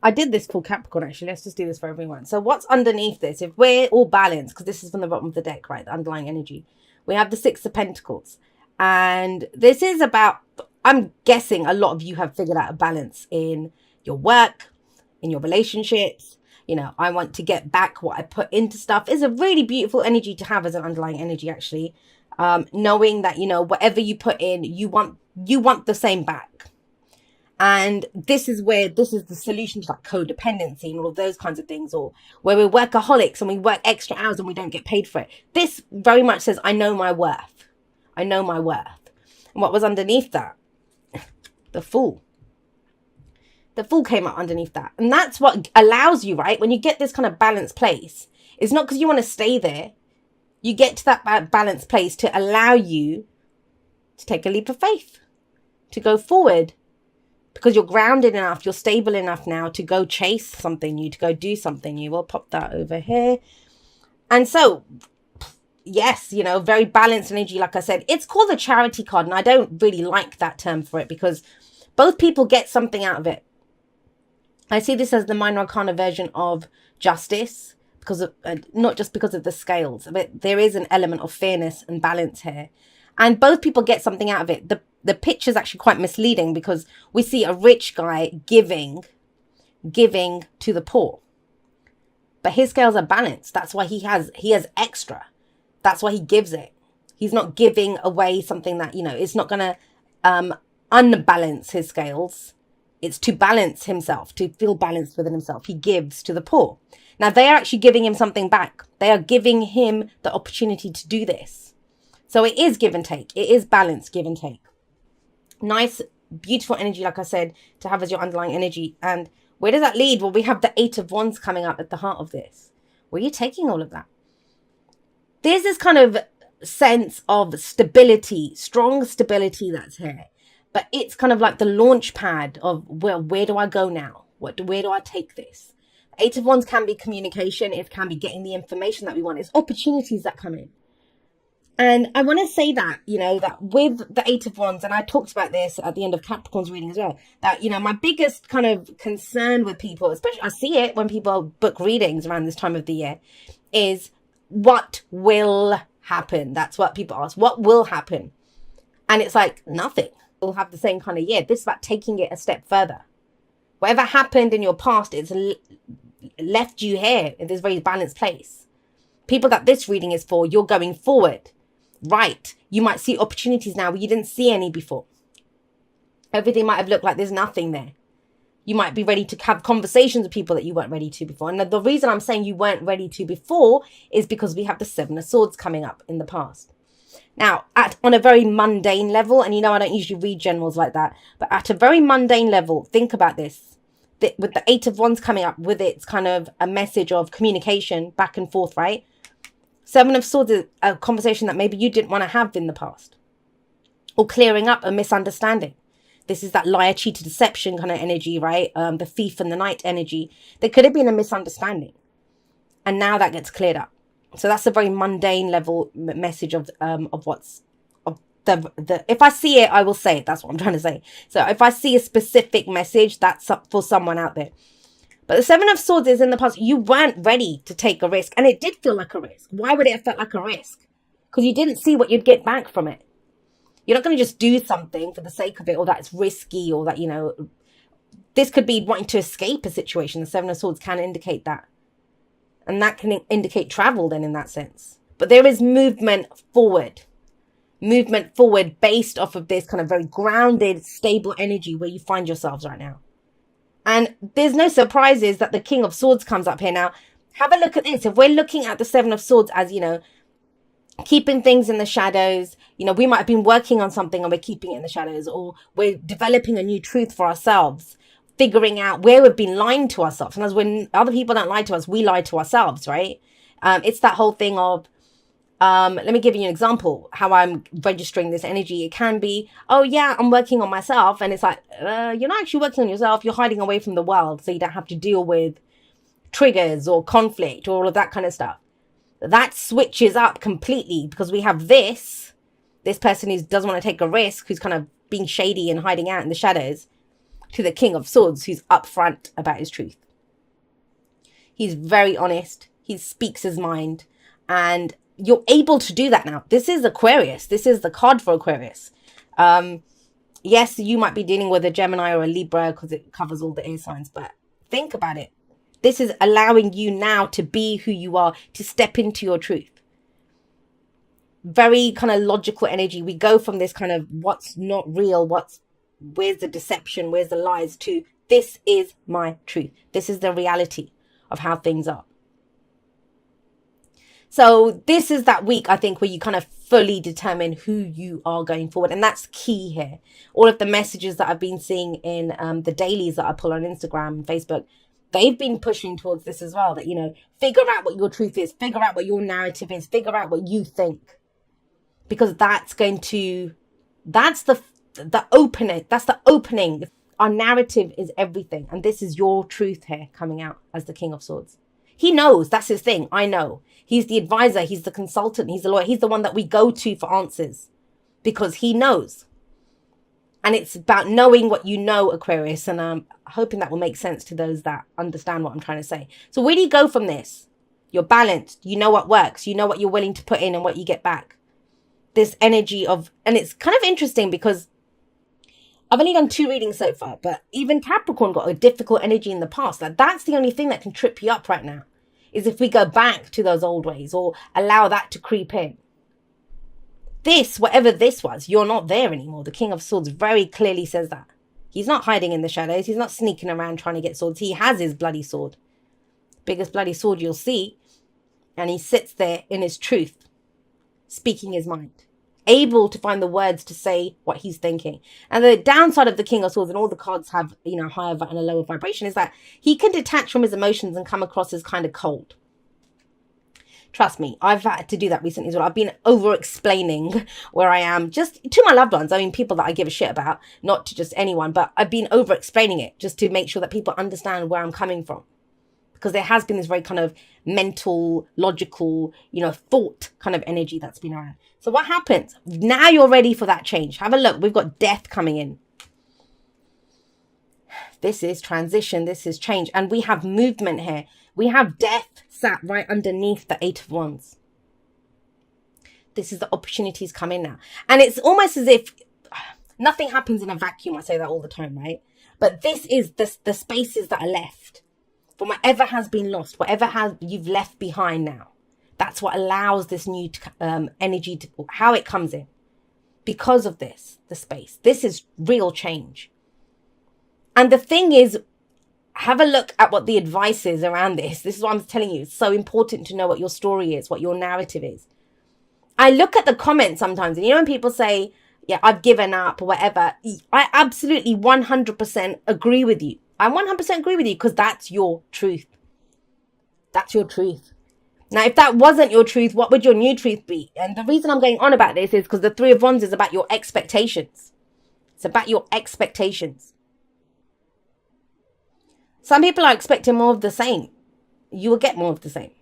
I did this for Capricorn, actually. Let's just do this for everyone. So what's underneath this? If we're all balanced, because this is from the bottom of the deck, right? The underlying energy. We have the Six of Pentacles. And this is about, I'm guessing a lot of you have figured out a balance in your work, in your relationships. You know, I want to get back what I put into stuff. It's a really beautiful energy to have as an underlying energy, actually. Knowing that, you know, whatever you put in, you want the same back. And this is the solution to like codependency and all of those kinds of things, or where we're workaholics and we work extra hours and we don't get paid for it. This very much says, I know my worth. I know my worth. And what was underneath that? The Fool. The Fool came up underneath that. And that's what allows you, right? When you get this kind of balanced place, it's not because you want to stay there. You get to that balanced place to allow you to take a leap of faith, to go forward. Because you're grounded enough, you're stable enough now to go chase something new, to go do something new. We'll pop that over here. And so, yes, you know, very balanced energy, like I said. It's called the Charity card, and I don't really like that term for it because both people get something out of it. I see this as the minor arcana version of justice, because of, not just because of the scales, but there is an element of fairness and balance here. And both people get something out of it. The picture is actually quite misleading because we see a rich guy giving to the poor. But his scales are balanced. That's why he has extra. That's why he gives it. He's not giving away something that, you know, it's not going to unbalance his scales. It's to balance himself, to feel balanced within himself. He gives to the poor. Now, they are actually giving him something back. They are giving him the opportunity to do this. So it is give and take. It is balanced, give and take. Nice, beautiful energy, like I said, to have as your underlying energy. And where does that lead? Well, we have the Eight of Wands coming up at the heart of this. Where are you taking all of that? There's this kind of sense of stability, strong stability that's here. But it's kind of like the launch pad of, well, where do I go now? Where do I take this? Eight of Wands can be communication. It can be getting the information that we want. It's opportunities that come in. And I want to say that, you know, that with the Eight of Wands, and I talked about this at the end of Capricorn's reading as well, that, you know, my biggest kind of concern with people, especially I see it when people book readings around this time of the year, is what will happen? That's what people ask. What will happen? And it's like, nothing. We'll have the same kind of year. This is about taking it a step further. Whatever happened in your past, it's left you here in this very balanced place. People that this reading is for, you're going forward. Right, you might see opportunities now where you didn't see any before. Everything might have looked like there's nothing there. You might be ready to have conversations with people that you weren't ready to before. And the reason I'm saying you weren't ready to before is because we have the Seven of Swords coming up in the past. Now, on a very mundane level, and you know I don't usually read generals like that, but at a very mundane level, think about this. With the Eight of Wands coming up, with its kind of a message of communication back and forth, right? Seven of Swords is a conversation that maybe you didn't want to have in the past. Or clearing up a misunderstanding. This is that liar, cheater, deception kind of energy, right? The thief and the knight energy. There could have been a misunderstanding. And now that gets cleared up. So that's a very mundane level message of what's... if I see it, I will say it. That's what I'm trying to say. So if I see a specific message, that's up for someone out there. But the Seven of Swords is in the past. You weren't ready to take a risk. And it did feel like a risk. Why would it have felt like a risk? Because you didn't see what you'd get back from it. You're not going to just do something for the sake of it, or that it's risky, or that, you know, this could be wanting to escape a situation. The Seven of Swords can indicate that. And that can indicate travel then in that sense. But there is movement forward. Movement forward based off of this kind of very grounded, stable energy where you find yourselves right now. And there's no surprises that the King of Swords comes up here. Now, have a look at this. If we're looking at the Seven of Swords as, you know, keeping things in the shadows, you know, we might have been working on something and we're keeping it in the shadows, or we're developing a new truth for ourselves, figuring out where we've been lying to ourselves. And as when other people don't lie to us, we lie to ourselves, right? It's that whole thing of, let me give you an example how I'm registering this energy. It can be, oh yeah, I'm working on myself. And it's like, you're not actually working on yourself. You're hiding away from the world. So you don't have to deal with triggers or conflict or all of that kind of stuff. That switches up completely because we have this person who doesn't want to take a risk, who's kind of being shady and hiding out in the shadows. to the King of Swords, who's upfront about his truth. He's very honest. He speaks his mind. And you're able to do that now. This is Aquarius. This is the card for Aquarius. Yes, you might be dealing with a Gemini or a Libra because it covers all the air signs. But think about it. This is allowing you now to be who you are, to step into your truth. Very kind of logical energy. We go from this kind of what's not real, where's the deception, where's the lies, to this is my truth. This is the reality of how things are. So this is that week, I think, where you kind of fully determine who you are going forward. And that's key here. All of the messages that I've been seeing in the dailies that I pull on Instagram and Facebook, they've been pushing towards this as well. That, you know, figure out what your truth is. Figure out what your narrative is. Figure out what you think. Because that's going to, that's the opening. That's the opening. Our narrative is everything. And this is your truth here coming out as the King of Swords. He knows. That's his thing. I know. He's the advisor. He's the consultant. He's the lawyer. He's the one that we go to for answers because he knows. And it's about knowing what you know, Aquarius. And I'm hoping that will make sense to those that understand what I'm trying to say. So where do you go from this? You're balanced. You know what works. You know what you're willing to put in and what you get back. This energy of, and it's kind of interesting because I've only done 2 readings so far, but even Capricorn got a difficult energy in the past. Like, that's the only thing that can trip you up right now, is if we go back to those old ways or allow that to creep in. This, whatever this was, you're not there anymore. The King of Swords very clearly says that. He's not hiding in the shadows. He's not sneaking around trying to get swords. He has his bloody sword. Biggest bloody sword you'll see. And he sits there in his truth, speaking his mind, able to find the words to say what he's thinking. And the downside of the King of Swords, and all the cards have, you know, higher and a lower vibration, is that he can detach from his emotions and come across as kind of cold. Trust me, I've had to do that recently as well. I've been over-explaining where I am, just to my loved ones. I mean, people that I give a shit about, not to just anyone, but I've been over-explaining it just to make sure that people understand where I'm coming from. Because there has been this very kind of mental, logical, you know, thought kind of energy that's been around. So what happens? Now you're ready for that change. Have a look. We've got death coming in. This is transition. This is change. And we have movement here. We have death sat right underneath the 8 of Wands. This is the opportunities coming now. And it's almost as if nothing happens in a vacuum. I say that all the time, right? But this is the spaces that are left. From whatever has been lost, whatever you've left behind now. That's what allows this new energy to, how it comes in. Because of this, the space. This is real change. And the thing is, have a look at what the advice is around this. This is what I'm telling you. It's so important to know what your story is, what your narrative is. I look at the comments sometimes, and you know when people say, yeah, I've given up or whatever. I absolutely 100% agree with you. I 100% agree with you because that's your truth. That's your truth. Now, if that wasn't your truth, what would your new truth be? And the reason I'm going on about this is because the 3 of Wands is about your expectations. It's about your expectations. Some people are expecting more of the same. You will get more of the same.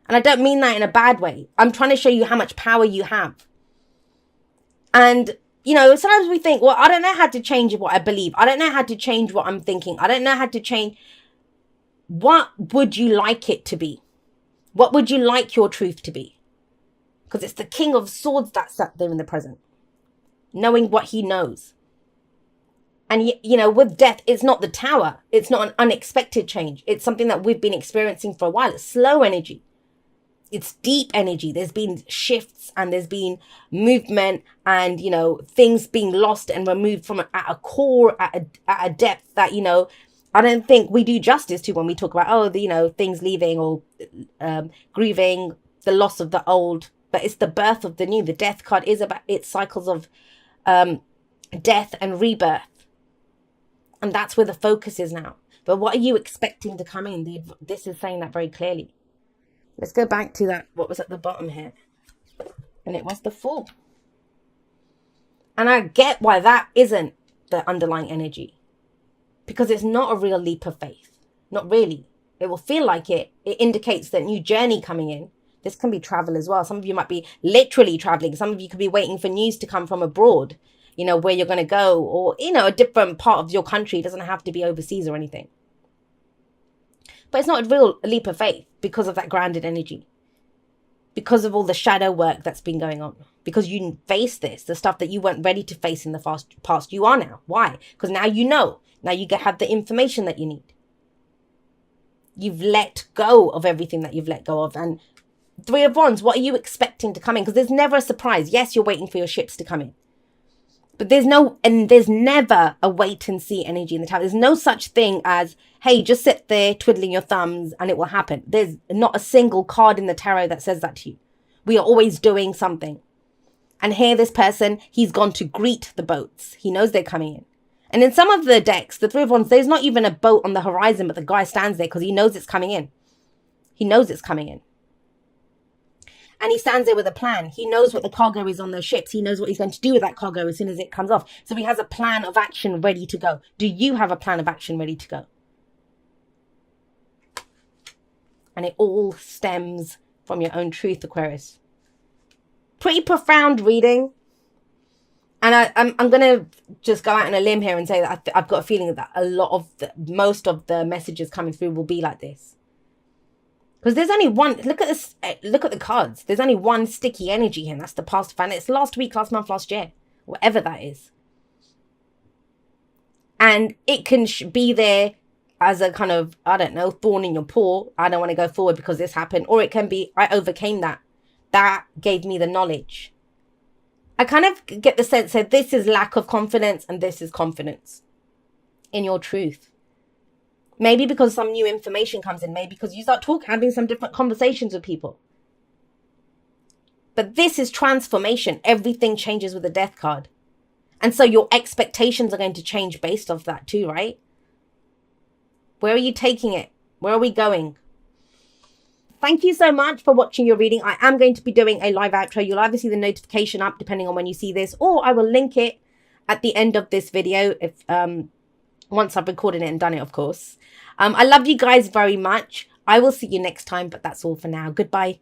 And I don't mean that in a bad way. I'm trying to show you how much power you have. And you know, sometimes we think, well, I don't know how to change what I believe. I don't know how to change what I'm thinking. I don't know how to change. What would you like it to be? What would you like your truth to be? Because it's the King of Swords that's sat there in the present, knowing what he knows. And, you know, with death, it's not the Tower. It's not an unexpected change. It's something that we've been experiencing for a while. It's slow energy. It's deep energy. There's been shifts and there's been movement and, you know, things being lost and removed from at a core, at a depth that, you know, I don't think we do justice to when we talk about, oh, you know, things leaving or grieving the loss of the old. But it's the birth of the new. The death card is about its cycles of death and rebirth. And that's where the focus is now. But what are you expecting to come in? This is saying that very clearly. Let's go back to that, what was at the bottom here. And it was the Fool. And I get why that isn't the underlying energy. Because it's not a real leap of faith. Not really. It will feel like it. It indicates that new journey coming in. This can be travel as well. Some of you might be literally traveling. Some of you could be waiting for news to come from abroad. you know, where you're going to go, or, you know, a different part of your country. It doesn't have to be overseas or anything. But it's not a real leap of faith because of that grounded energy. Because of all the shadow work that's been going on. Because you face this, the stuff that you weren't ready to face in the past, you are now. Why? Because now you know. Now you have the information that you need. You've let go of everything that you've let go of. And Three of Wands, what are you expecting to come in? Because there's never a surprise. Yes, you're waiting for your ships to come in. But there's never a wait and see energy in the tarot. There's no such thing as, hey, just sit there twiddling your thumbs and it will happen. There's not a single card in the tarot that says that to you. We are always doing something. And here, this person, he's gone to greet the boats. He knows they're coming in. And in some of the decks, the Three of Wands, there's not even a boat on the horizon, but the guy stands there because he knows it's coming in. He knows it's coming in. And he stands there with a plan. He knows what the cargo is on those ships. He knows what he's going to do with that cargo as soon as it comes off. So he has a plan of action ready to go. Do you have a plan of action ready to go? And it all stems from your own truth, Aquarius. Pretty profound reading. And I'm going to just go out on a limb here and say that I've got a feeling that most of the messages coming through will be like this. Because there's only one, look at this, look at the cards. There's only one sticky energy here, and that's the past fan. It's last week, last month, last year, whatever that is. And it can be there as a kind of, I don't know, thorn in your paw. I don't want to go forward because this happened. Or it can be, I overcame that. That gave me the knowledge. I kind of get the sense that this is lack of confidence and this is confidence in your truth. Maybe because some new information comes in. Maybe because you start having some different conversations with people. But this is transformation. Everything changes with the Death card. And so your expectations are going to change based off that too, right? Where are you taking it? Where are we going? Thank you so much for watching your reading. I am going to be doing a live outro. You'll either see the notification up depending on when you see this, or I will link it at the end of this video if once I've recorded it and done it, of course. I love you guys very much. I will see you next time, but that's all for now. Goodbye.